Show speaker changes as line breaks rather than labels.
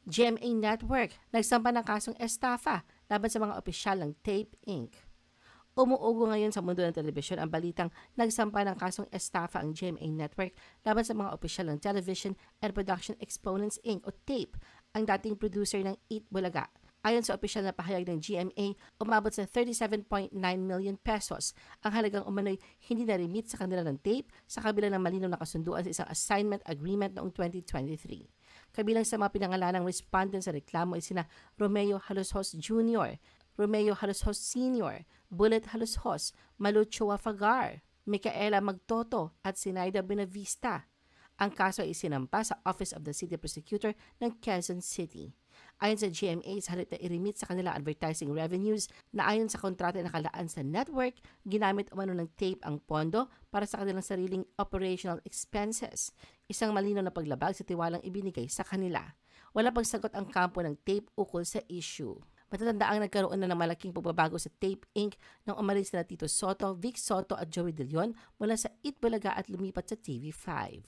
GMA Network nagsampa ng kasong estafa laban sa mga opisyal ng Tape Inc. Umuugo ngayon sa mundo ng telebisyon ang balitang nagsampa ng kasong estafa ang GMA Network laban sa mga opisyal ng Television and Production Exponents Inc. o TAPE, ang dating producer ng Eat Bulaga. Ayon sa opisyal na pahayag ng GMA, umabot sa 37.9 million pesos ang halagang umano'y hindi na-remit sa kanila ng TAPE sa kabila ng malinaw na kasunduan sa isang assignment agreement noong 2023. Kabilang sa mga pinangalanang respondent sa reklamo ay sina Romeo Halushos Jr., Romeo Halushos Sr., Bullet Halushos, Malucho Fagar, Micaela Magtoto at Sinaida Benavista. Ang kaso ay isinampa sa Office of the City Prosecutor ng Quezon City. Ayon sa GMA, sa halip na i-remit sa kanila advertising revenues na ayon sa kontrata na nakalaan sa network, ginamit umano ng TAPE ang pondo para sa kanilang sariling operational expenses. Isang malinaw na paglabag sa tiwalang ibinigay sa kanila. Wala pang sagot ang kampo ng TAPE ukol sa issue. Matatandaang nagkaroon na ng malaking pagbabago sa Tape Inc. nang umalis na Tito Soto, Vic Soto at Joey De Leon mula sa Eat Bulaga at lumipat sa TV5.